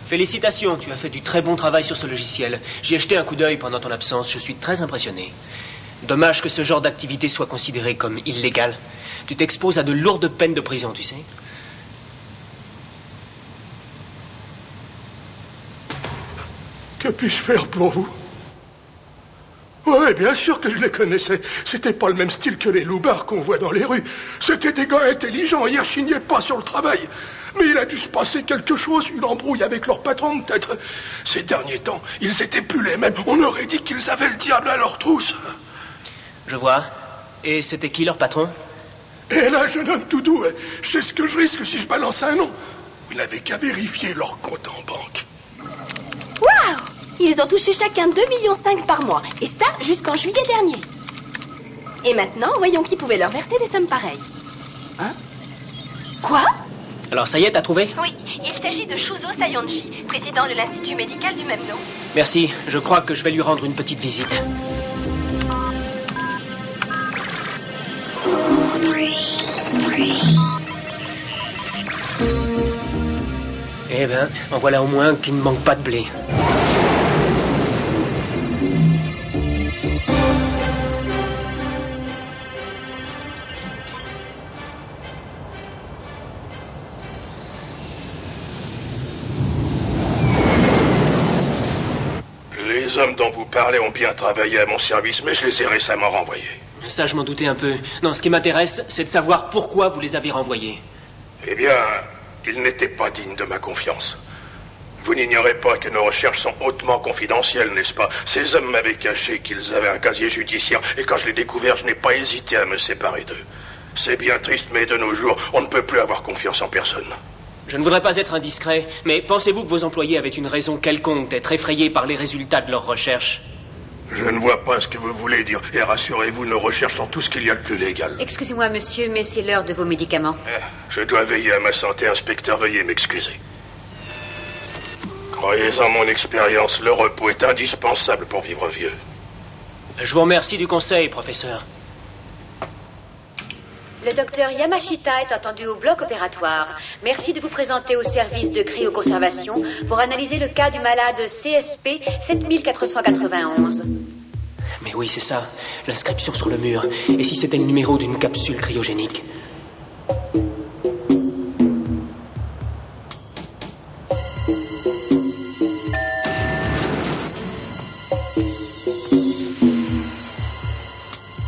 Félicitations, tu as fait du très bon travail sur ce logiciel. J'y ai jeté un coup d'œil pendant ton absence, je suis très impressionné. Dommage que ce genre d'activité soit considéré comme illégal. Tu t'exposes à de lourdes peines de prison, tu sais. Que puis-je faire pour vous? Oui, bien sûr que je les connaissais. C'était pas le même style que les loupards qu'on voit dans les rues. C'était des gars intelligents, ils rechignaient pas sur le travail. Mais il a dû se passer quelque chose, une embrouille avec leur patron peut-être. Ces derniers temps, ils étaient plus les mêmes. On aurait dit qu'ils avaient le diable à leur trousse. Je vois. Et c'était qui leur patron? Et là, jeune homme tout doux, je sais ce que je risque si je balance un nom. Vous n'avez qu'à vérifier leur compte en banque. Waouh! Ils ont touché chacun 2,5 millions par mois. Et ça, jusqu'en juillet dernier. Et maintenant, voyons qui pouvait leur verser des sommes pareilles. Hein? Quoi? Alors ça y est, t'as trouvé? Oui, il s'agit de Shuzo Sayonji, président de l'Institut médical du même nom. Merci, je crois que je vais lui rendre une petite visite. Eh ben, en voilà au moins qui ne manque pas de blé. Les hommes dont vous parlez ont bien travaillé à mon service, mais je les ai récemment renvoyés. Ça, je m'en doutais un peu. Non, ce qui m'intéresse, c'est de savoir pourquoi vous les avez renvoyés. Eh bien, ils n'étaient pas dignes de ma confiance. Vous n'ignorez pas que nos recherches sont hautement confidentielles, n'est-ce pas? Ces hommes m'avaient caché qu'ils avaient un casier judiciaire, et quand je l'ai découvert, je n'ai pas hésité à me séparer d'eux. C'est bien triste, mais de nos jours, on ne peut plus avoir confiance en personne. Je ne voudrais pas être indiscret, mais pensez-vous que vos employés avaient une raison quelconque d'être effrayés par les résultats de leurs recherches? Je ne vois pas ce que vous voulez dire. Et rassurez-vous, nos recherches sont tout ce qu'il y a de plus légal. Excusez-moi, monsieur, mais c'est l'heure de vos médicaments. Je dois veiller à ma santé, inspecteur. Veuillez m'excuser. Croyez en mon expérience, le repos est indispensable pour vivre vieux. Je vous remercie du conseil, professeur. Le docteur Yamashita est attendu au bloc opératoire. Merci de vous présenter au service de cryoconservation pour analyser le cas du malade CSP 7491. Mais oui, c'est ça. L'inscription sur le mur. Et si c'était le numéro d'une capsule cryogénique?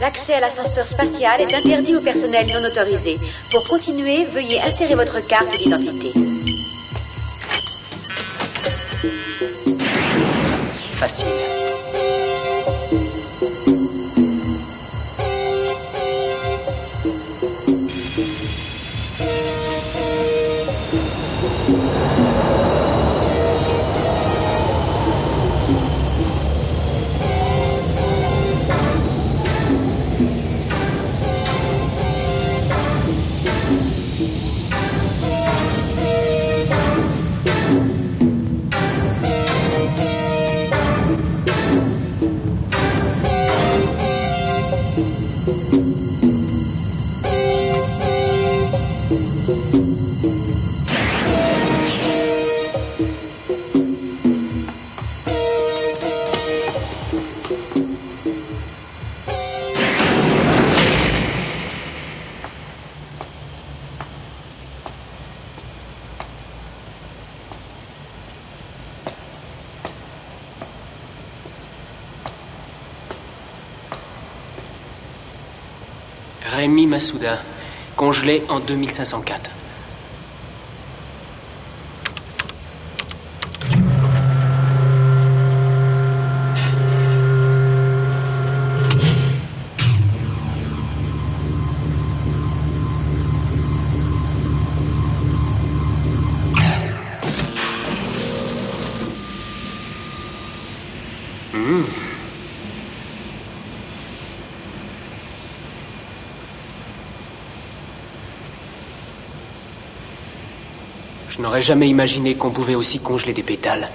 L'accès à l'ascenseur spatial est interdit au personnel non autorisé. Pour continuer, veuillez insérer votre carte d'identité. Facile. Rémi Masuda, congelé en 2504. Je n'aurais jamais imaginé qu'on pouvait aussi congeler des pétales.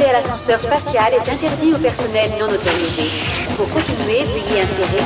à l'ascenseur spatial est interdit au personnel non autorisé. Pour continuer, veuillez insérer...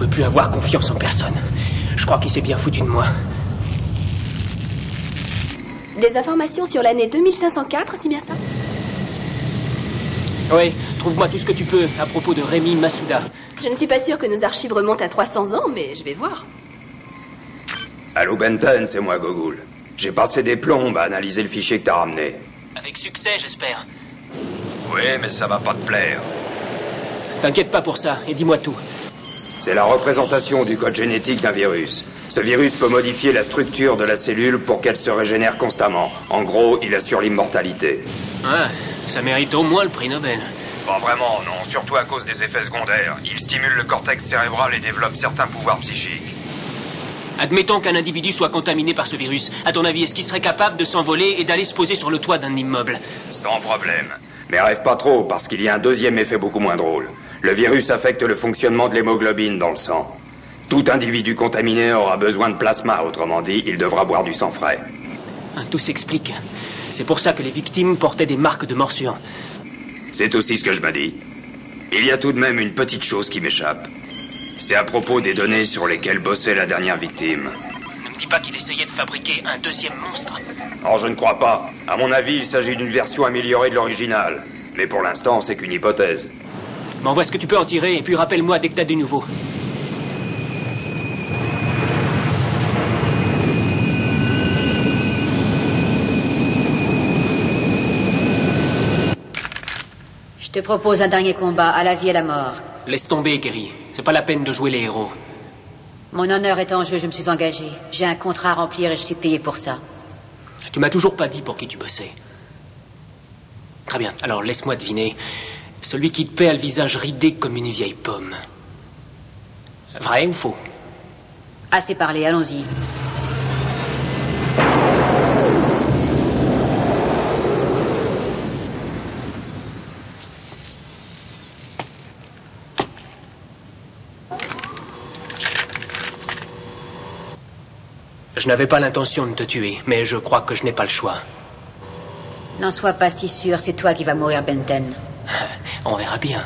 Plus avoir confiance en personne. Je crois qu'il s'est bien foutu de moi. Des informations sur l'année 2504, c'est bien ça? Oui, trouve-moi tout ce que tu peux à propos de Rémi Masuda. Je ne suis pas sûre que nos archives remontent à 300 ans, mais je vais voir. Allô Benton, c'est moi Gogol. J'ai passé des plombes à analyser le fichier que t'as ramené. Avec succès, j'espère. Oui, mais ça va pas te plaire. T'inquiète pas pour ça, et dis-moi tout. C'est la représentation du code génétique d'un virus. Ce virus peut modifier la structure de la cellule pour qu'elle se régénère constamment. En gros, il assure l'immortalité. Ah, ça mérite au moins le prix Nobel. Pas vraiment, non. Surtout à cause des effets secondaires. Il stimule le cortex cérébral et développe certains pouvoirs psychiques. Admettons qu'un individu soit contaminé par ce virus. À ton avis, est-ce qu'il serait capable de s'envoler et d'aller se poser sur le toit d'un immeuble? Sans problème. Mais rêve pas trop, parce qu'il y a un deuxième effet beaucoup moins drôle. Le virus affecte le fonctionnement de l'hémoglobine dans le sang. Tout individu contaminé aura besoin de plasma, autrement dit, il devra boire du sang frais. Tout s'explique. C'est pour ça que les victimes portaient des marques de morsure. C'est aussi ce que je me dis. Il y a tout de même une petite chose qui m'échappe. C'est à propos des données sur lesquelles bossait la dernière victime. Ne me dis pas qu'il essayait de fabriquer un deuxième monstre. Oh, je ne crois pas. À mon avis, il s'agit d'une version améliorée de l'original. Mais pour l'instant, c'est qu'une hypothèse. M'envoie ce que tu peux en tirer, et puis rappelle-moi dès que t'as du nouveau. Je te propose un dernier combat, à la vie et à la mort. Laisse tomber, Kerry. C'est pas la peine de jouer les héros. Mon honneur est en jeu, je me suis engagé. J'ai un contrat à remplir et je suis payé pour ça. Tu m'as toujours pas dit pour qui tu bossais. Très bien, alors laisse-moi deviner. Celui qui te paie a le visage ridé comme une vieille pomme. Vrai ou faux? Assez parlé, allons-y. Je n'avais pas l'intention de te tuer, mais je crois que je n'ai pas le choix. N'en sois pas si sûr, c'est toi qui vas mourir, Benton. On verra bien.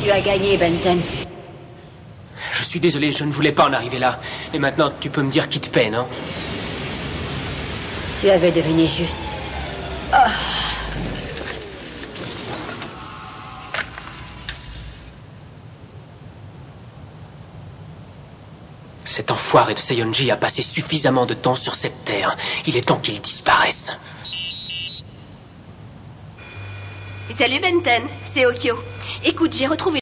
Tu as gagné, Benton. Je suis désolé, je ne voulais pas en arriver là. Mais maintenant, tu peux me dire qui te paie, non? Tu avais deviné juste. Cet enfoiré de Seiyonji a passé suffisamment de temps sur cette terre. Il est temps qu'il disparaisse. Salut Benton, c'est Okio. Écoute, j'ai retrouvé